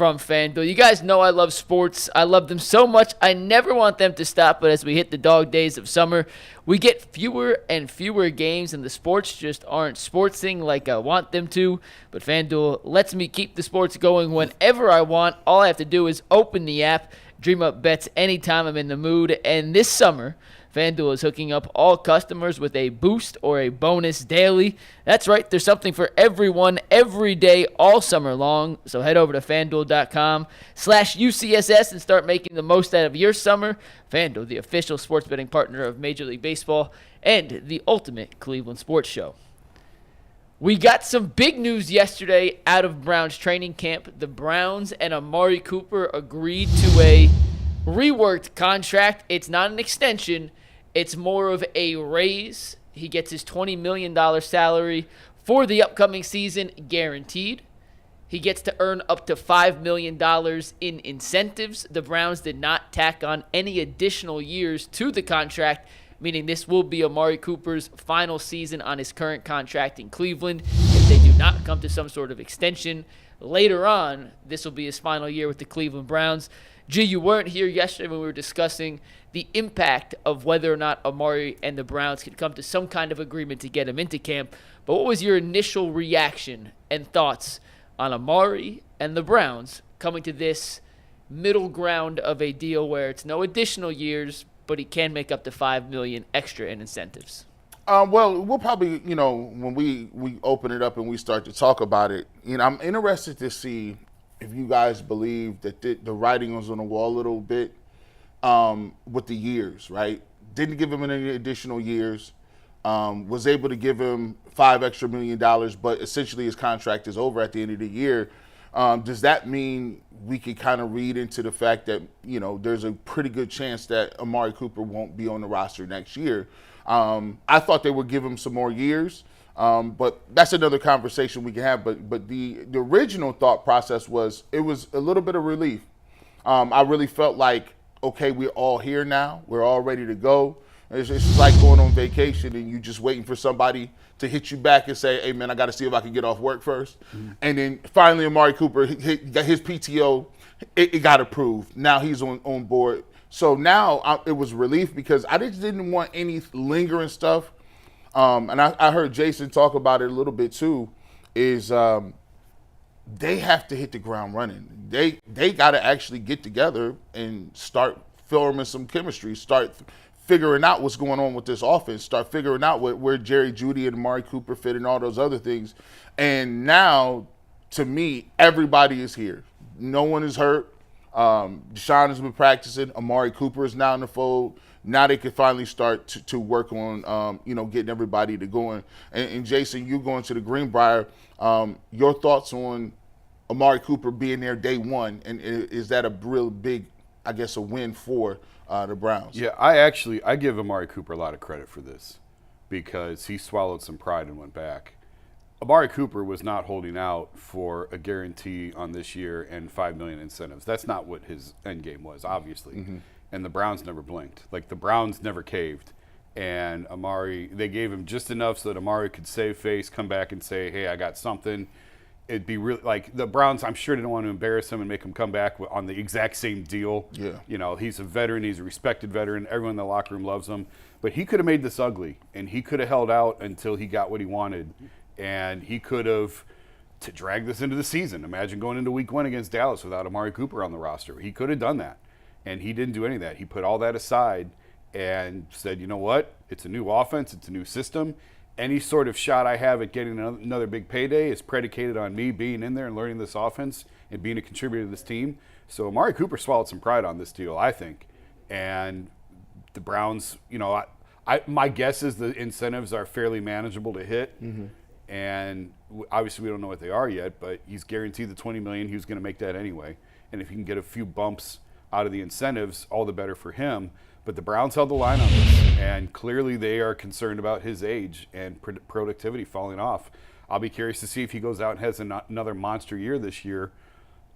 from FanDuel. You guys know I love sports. I love them so much. I never want them to stop, but as we hit the dog days of summer, we get fewer and fewer games, and the sports just aren't sportsing like I want them to. But FanDuel lets me keep the sports going whenever I want. All I have to do is open the app, dream up bets anytime I'm in the mood, and this summer, FanDuel is hooking up all customers with a boost or a bonus daily. That's right, there's something for everyone every day all summer long. So head over to FanDuel.com/UCSS and start making the most out of your summer. FanDuel, the official sports betting partner of Major League Baseball and the ultimate Cleveland sports show. We got some big news yesterday out of Browns training camp. The Browns and Amari Cooper agreed to a reworked contract. It's not an extension. It's more of a raise. He gets his $20 million salary for the upcoming season guaranteed. He gets to earn up to $5 million in incentives. The Browns did not tack on any additional years to the contract, meaning this will be Amari Cooper's final season on his current contract in Cleveland. If they do not come to some sort of extension later on, this will be his final year with the Cleveland Browns. G, you weren't here yesterday when we were discussing the impact of whether or not Amari and the Browns could come to some kind of agreement to get him into camp. But what was your initial reaction and thoughts on Amari and the Browns coming to this middle ground of a deal where it's no additional years, but he can make up to $5 million extra in incentives? Well, we'll probably, when we open it up and we start to talk about it, I'm interested to see if you guys believe that the writing was on the wall a little bit with the years, right? Didn't give him any additional years, was able to give him $5 extra million, but essentially his contract is over at the end of the year. Does that mean we could kind of read into the fact that, there's a pretty good chance that Amari Cooper won't be on the roster next year? I thought they would give him some more years. But that's another conversation we can have. But the original thought process was it was a little bit of relief. I really felt like, okay, we're all here now. We're all ready to go. It's just like going on vacation and you just waiting for somebody to hit you back and say, hey, man, I got to see if I can get off work first. Mm-hmm. And then finally Amari Cooper, got his PTO, it got approved. Now he's on board. So now it was relief because I just didn't want any lingering stuff. And I heard Jason talk about it a little bit too, is they have to hit the ground running. They got to actually get together and start forming some chemistry, start figuring out what's going on with this offense, start figuring out where Jerry Jeudy and Amari Cooper fit and all those other things. And now, to me, everybody is here. No one is hurt. Deshaun has been practicing. Amari Cooper is now in the fold. Now they can finally start to work on, getting everybody to going. And Jason, you going to the Greenbrier, your thoughts on Amari Cooper being there day one, and is that a real big, I guess, a win for the Browns? Yeah, I give Amari Cooper a lot of credit for this because he swallowed some pride and went back. Amari Cooper was not holding out for a guarantee on this year and $5 million incentives. That's not what his end game was, obviously. Mm-hmm. And the Browns never blinked. Like, the Browns never caved. And Amari, they gave him just enough so that Amari could save face, come back and say, hey, I got something. It'd be really, like, the Browns, I'm sure didn't want to embarrass him and make him come back on the exact same deal. Yeah. He's a veteran. He's a respected veteran. Everyone in the locker room loves him. But he could have made this ugly, and he could have held out until he got what he wanted. And he could have to drag this into the season. Imagine going into week 1 against Dallas without Amari Cooper on the roster. He could have done that. And he didn't do any of that. He put all that aside and said, you know what? It's a new offense. It's a new system. Any sort of shot I have at getting another big payday is predicated on me being in there and learning this offense and being a contributor to this team. So Amari Cooper swallowed some pride on this deal, I think. And the Browns, my guess is the incentives are fairly manageable to hit. Mm-hmm. And obviously we don't know what they are yet, but he's guaranteed the $20 million. He was going to make that anyway. And if he can get a few bumps out of the incentives, all the better for him. But the Browns held the line on this, and clearly they are concerned about his age and productivity falling off. I'll be curious to see if he goes out and has another monster year this year.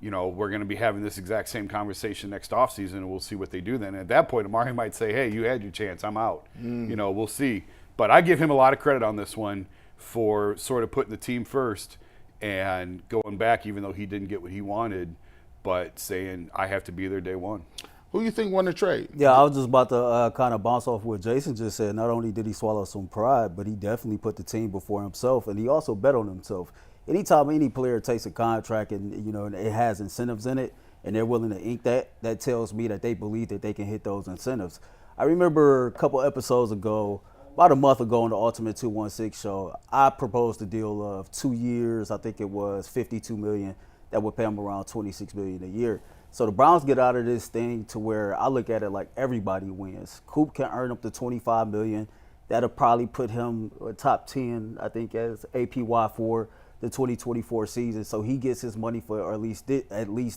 We're going to be having this exact same conversation next offseason, and we'll see what they do then. At that point, Amari might say, hey, you had your chance. I'm out. We'll see. But I give him a lot of credit on this one for sort of putting the team first and going back even though he didn't get what he wanted. but saying I have to be there day one. Who you think won the trade? Yeah, I was just about to kind of bounce off what Jason just said. Not only did he swallow some pride, but he definitely put the team before himself, and he also bet on himself. Anytime any player takes a contract and and it has incentives in it, and they're willing to ink that, that tells me that they believe that they can hit those incentives. I remember a couple episodes ago, about a month ago on the Ultimate 216 show, I proposed a deal of 2 years. I think it was $52 million. That would pay him around $26 million a year. So the Browns get out of this thing to where I look at it like everybody wins. Coop can earn up to $25 million. That'll probably put him top 10, I think, as APY for the 2024 season. So he gets his money for at least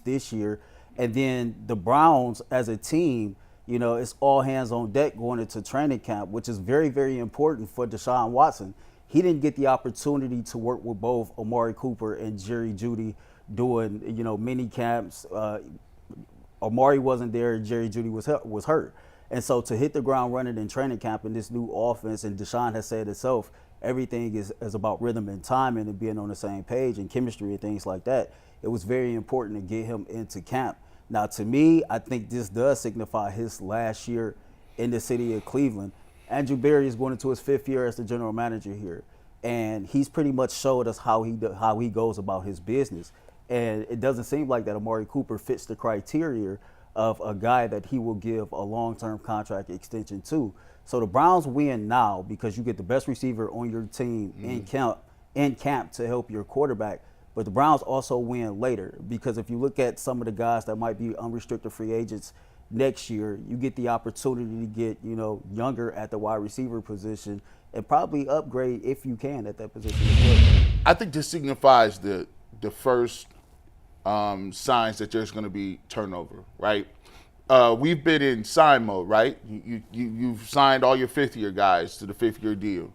this year. And then the Browns as a team, it's all hands on deck going into training camp, which is very, very important for Deshaun Watson. He didn't get the opportunity to work with both Amari Cooper and Jerry Jeudy doing, mini camps. Amari wasn't there, Jerry Jeudy was hurt. And so to hit the ground running in training camp in this new offense, and Deshaun has said itself, everything is about rhythm and timing and being on the same page and chemistry and things like that. It was very important to get him into camp. Now, to me, I think this does signify his last year in the city of Cleveland. Andrew Berry is going into his 5th year as the general manager here, and he's pretty much showed us how he goes about his business. And it doesn't seem like that Amari Cooper fits the criteria of a guy that he will give a long-term contract extension to. So the Browns win now because you get the best receiver on your team in camp to help your quarterback. But the Browns also win later because if you look at some of the guys that might be unrestricted free agents next year, you get the opportunity to get, younger at the wide receiver position and probably upgrade if you can at that position as well. I think this signifies the first signs that there's going to be turnover, right? We've been in sign mode, right? You've signed all your 5th-year guys to the 5th-year deal.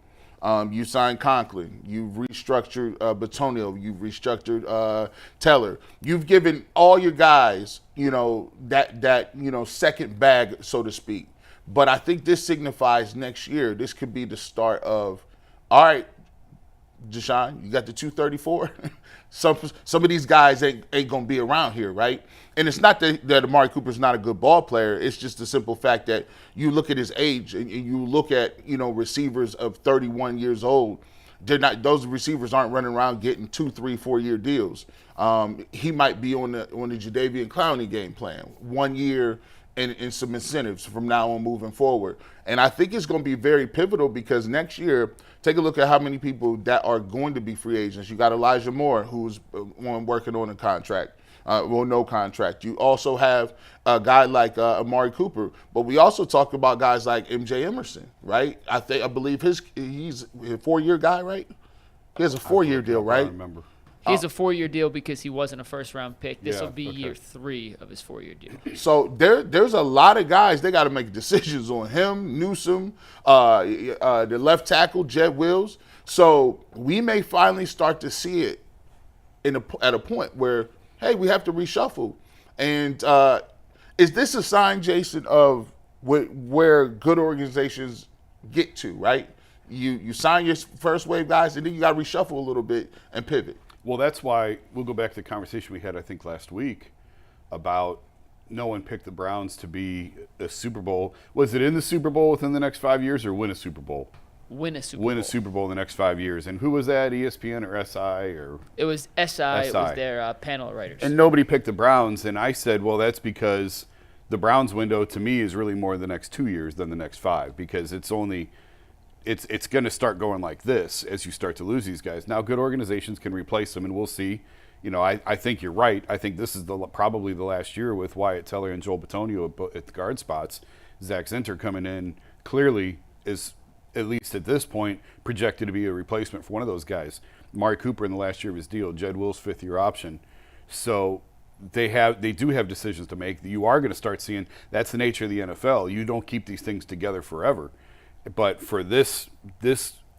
You signed Conklin. You've restructured Batonio. You've restructured Teller. You've given all your guys, that second bag, so to speak. But I think this signifies next year, this could be the start of, all right, Deshaun, you got the 234. Some of these guys ain't gonna be around here, right? And it's not that Amari Cooper's not a good ball player. It's just the simple fact that you look at his age and you look at receivers of 31 years old. Those receivers aren't running around getting 2, 3, 4 year deals. He might be on the Jadeveon Clowney game plan, 1 year and some incentives from now on moving forward. And I think it's going to be very pivotal because next year, take a look at how many people that are going to be free agents. You got Elijah Moore, who's working on a contract, no contract. You also have a guy like Amari Cooper, but we also talk about guys like MJ Emerson, right? I believe he's a 4-year guy, right? He has a 4-year deal, right? I remember. He has a 4-year deal because he wasn't a first-round pick. This Yeah, will be okay. year 3 of his 4-year deal. So there's a lot of guys they got to make decisions on him, Newsome, the left tackle, Jed Wills. So we may finally start to see it at a point where, hey, we have to reshuffle. And is this a sign, Jason, of where good organizations get to, right? You sign your first wave guys, and then you got to reshuffle a little bit and pivot. Well, that's why we'll go back to the conversation we had, I think, last week about no one picked the Browns to be a Super Bowl. Was it in the Super Bowl within the next 5 years or win a Super Bowl? Win a Super Bowl. Win a Super Bowl in the next 5 years. And who was that, ESPN or SI? Or It was SI. It was their panel of writers. And nobody picked the Browns. And I said, well, that's because the Browns window to me is really more the next 2 years than the next 5 because it's only – it's going to start going like this as you start to lose these guys. Now, good organizations can replace them, and we'll see. I think you're right. I think this is probably the last year with Wyatt Teller and Joel Batonio at the guard spots. Zach Zinter coming in clearly is, at least at this point, projected to be a replacement for one of those guys. Amari Cooper in the last year of his deal, Jed Wills' 5th-year option. So they do have decisions to make. You are going to start seeing that's the nature of the NFL. You don't keep these things together forever. But for this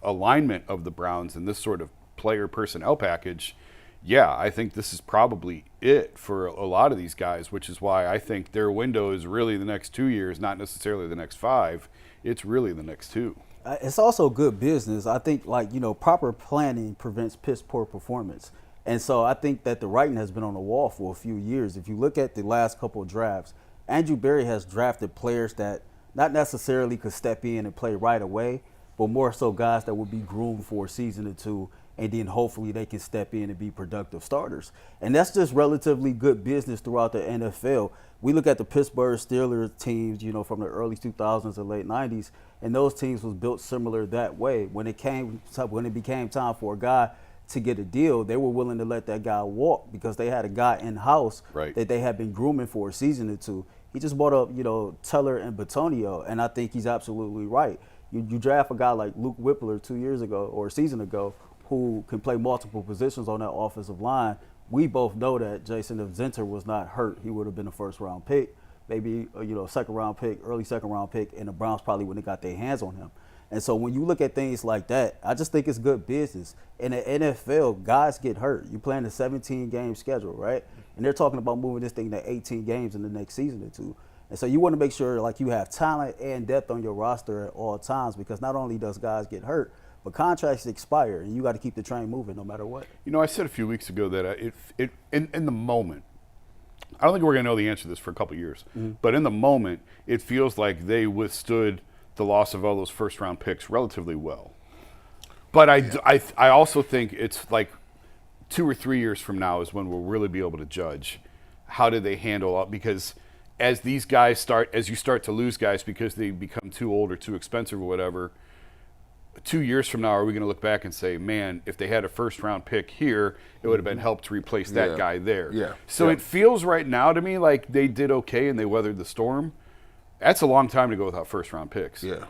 alignment of the Browns and this sort of player personnel package, yeah, I think this is probably it for a lot of these guys, which is why I think their window is really the next 2 years, not necessarily the next 5. It's really the next 2. It's also good business. I think, proper planning prevents piss poor performance. And so I think that the writing has been on the wall for a few years. If you look at the last couple of drafts, Andrew Berry has drafted players that not necessarily could step in and play right away, but more so guys that would be groomed for a season or two, and then hopefully they can step in and be productive starters. And that's just relatively good business throughout the NFL. We look at the Pittsburgh Steelers teams, from the early 2000s and late 90s, and those teams was built similar that way. When it became time for a guy to get a deal, they were willing to let that guy walk because they had a guy in-house that they had been grooming for a season or two. He just brought up, Teller and Batonio, and I think he's absolutely right. You draft a guy like Luke Whippler 2 years ago or a season ago who can play multiple positions on that offensive line. We both know that, Jason, if Zenter was not hurt, he would have been a first-round pick, maybe a second-round pick, early second-round pick, and the Browns probably wouldn't have got their hands on him. And so when you look at things like that, I just think it's good business. In the NFL, guys get hurt. You're playing a 17-game schedule, right? And they're talking about moving this thing to 18 games in the next season or two. And so you want to make sure you have talent and depth on your roster at all times, because not only does guys get hurt, but contracts expire, and you got to keep the train moving no matter what. I said a few weeks ago that in the moment, I don't think we're going to know the answer to this for a couple of years, but in the moment, it feels like they withstood the loss of all those first-round picks relatively well. But I also think it's like 2 or 3 years from now is when we'll really be able to judge how did they handle up, because as you start to lose guys because they become too old or too expensive or whatever, 2 years from now, are we going to look back and say, man, if they had a first-round pick here, it would have been helped to replace that guy there. Yeah. So it feels right now to me like they did okay and they weathered the storm. That's a long time to go without first-round picks. Yeah.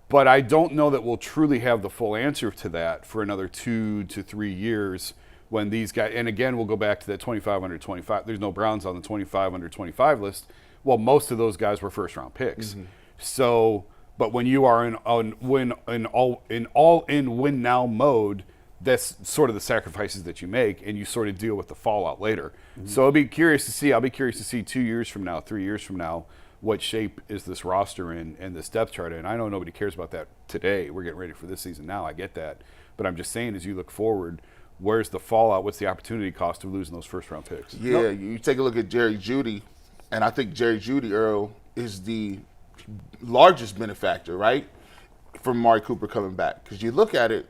But I don't know that we'll truly have the full answer to that for another 2 to 3 years when these guys – and again, we'll go back to that 25 under 25. There's no Browns on the 25 under 25 list. Well, most of those guys were first-round picks. So – but when you are in all-in win-now mode, that's sort of the sacrifices that you make, and you sort of deal with the fallout later. So I'll be curious to see 2 years from now, 3 years from now, what shape is this roster in and this depth chart in. I know nobody cares about that today. We're getting ready for this season now. I get that. But I'm just saying, as you look forward, where's the fallout? What's the opportunity cost of losing those first-round picks? Yeah, you take a look at Jerry Jeudy, and I think Jerry Jeudy, Earl, is the largest benefactor, right, from Amari Cooper coming back. Because you look at it,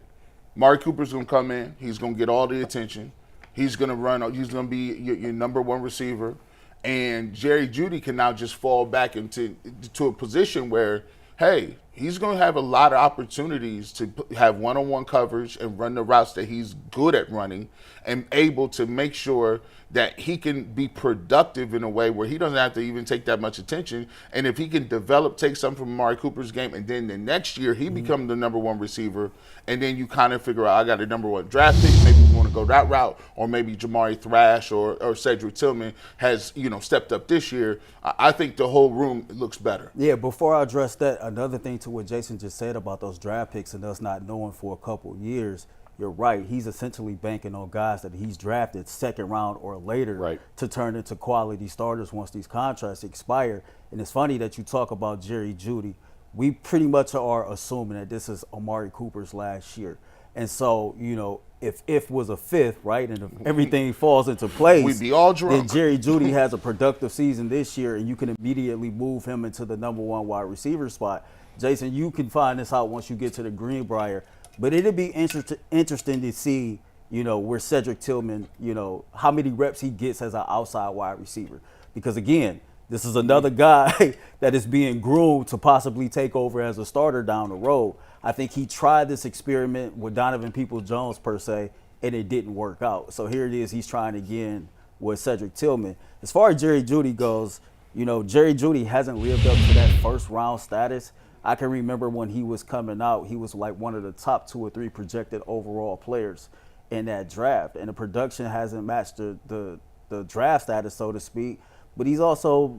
Amari Cooper's going to come in. He's going to get all the attention. He's going to run. He's going to be your number one receiver. And Jerry Jeudy can now just fall back into a position where, hey, he's going to have a lot of opportunities to have one-on-one coverage and run the routes that he's good at running and able to make sure that he can be productive in a way where he doesn't have to even take that much attention. And if he can take something from Amari Cooper's game, and then the next year he becomes the number one receiver, and then you kind of figure out, I got a number one draft pick, maybe we want to go that route, or maybe Jamari Thrash or Cedric Tillman has, stepped up this year. I think the whole room looks better. Yeah, before I address that, another thing to what Jason just said about those draft picks and us not knowing for a couple of years, you're right. He's essentially banking on guys that he's drafted second round or later to turn into quality starters once these contracts expire. And it's funny that you talk about Jerry Jeudy. We pretty much are assuming that this is Amari Cooper's last year. And so, if was a fifth, right, and if everything falls into place, we'd be all drunk. Then Jerry Jeudy has a productive season this year, and you can immediately move him into the number one wide receiver spot. Jason, you can find this out once you get to the Greenbrier. But it'd be interesting to see, where Cedric Tillman, how many reps he gets as an outside wide receiver. Because, again, this is another guy that is being groomed to possibly take over as a starter down the road. I think he tried this experiment with Donovan Peoples-Jones, per se, and it didn't work out. So here it is. He's trying again with Cedric Tillman. As far as Jerry Jeudy goes, Jerry Jeudy hasn't lived up to that first-round status. I can remember when he was coming out, he was like one of the top 2 or 3 projected overall players in that draft. And the production hasn't matched the draft status, so to speak. But he's also,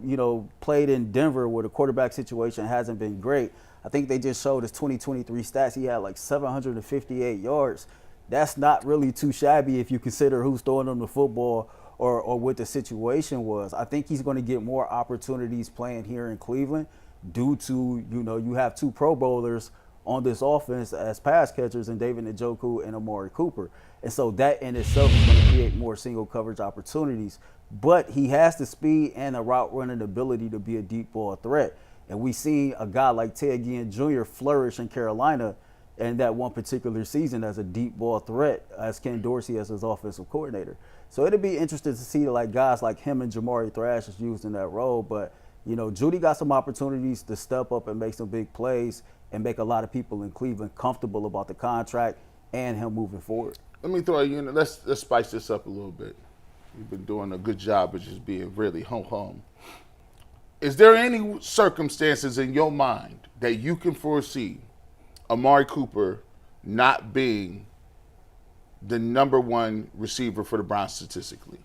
played in Denver where the quarterback situation hasn't been great. I think they just showed his 2023 stats. He had like 758 yards. That's not really too shabby if you consider who's throwing him the football or what the situation was. I think he's going to get more opportunities playing here in Cleveland due to, you have 2 Pro Bowlers on this offense as pass catchers in David Njoku and Amari Cooper. And so that in itself is going to create more single coverage opportunities. But he has the speed and the route running ability to be a deep ball threat. And we see a guy like Ted Ginn Jr. flourish in Carolina in that one particular season as a deep ball threat, as Ken Dorsey as his offensive coordinator. So it'll be interesting to see like guys like him and Jamari Thrash is used in that role. But, you know, Jeudy got some opportunities to step up and make some big plays and make a lot of people in Cleveland comfortable about the contract and him moving forward. Let me throw you in. Let's spice this up a little bit. You've been doing a good job of just being really hum. Is there any circumstances in your mind that you can foresee Amari Cooper not being the number one receiver for the Browns statistically?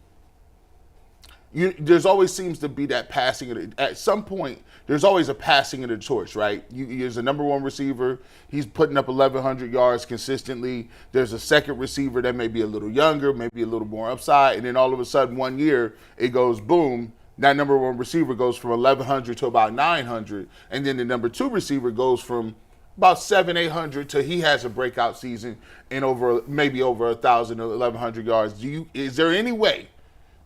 There's always seems to be that passing. At some point, there's always a passing of the torch, right? There's a number one receiver. He's putting up 1,100 yards consistently. There's a second receiver that may be a little younger, maybe a little more upside. And then all of a sudden, one year, it goes boom. That number one receiver goes from 1,100 to about 900. And then the number two receiver goes from about 700-800 to he has a breakout season and maybe over 1,000 or 1,100 yards. Is there any way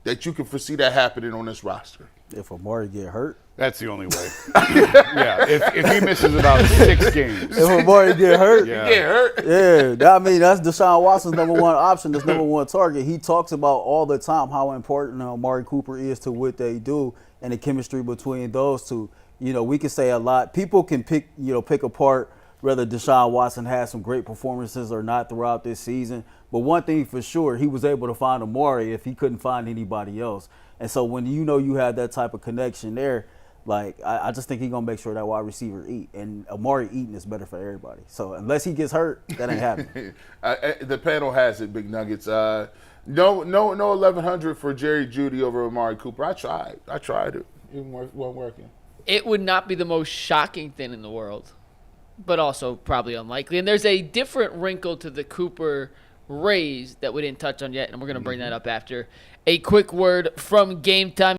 that you can foresee that happening on this roster? If Amari get hurt? That's the only way. Yeah, if he misses about 6 games. If Amari get hurt? Yeah. Get hurt? Yeah, I mean, that's Deshaun Watson's number one option, his number one target. He talks about all the time how important Amari Cooper is to what they do and the chemistry between those two. You know, we can say a lot. People can pick apart whether Deshaun Watson had some great performances or not throughout this season. But one thing for sure, he was able to find Amari if he couldn't find anybody else. And so when you have that type of connection there, like I just think he's going to make sure that wide receiver eat. And Amari eating is better for everybody. So unless he gets hurt, that ain't happening. The panel has it, Big Nuggets. No 1,100 for Jerry Jeudy over Amari Cooper. I tried it. It wasn't working. It would not be the most shocking thing in the world, but also probably unlikely. And there's a different wrinkle to the Cooper raise that we didn't touch on yet, and we're going to bring that up after a quick word from Game Time.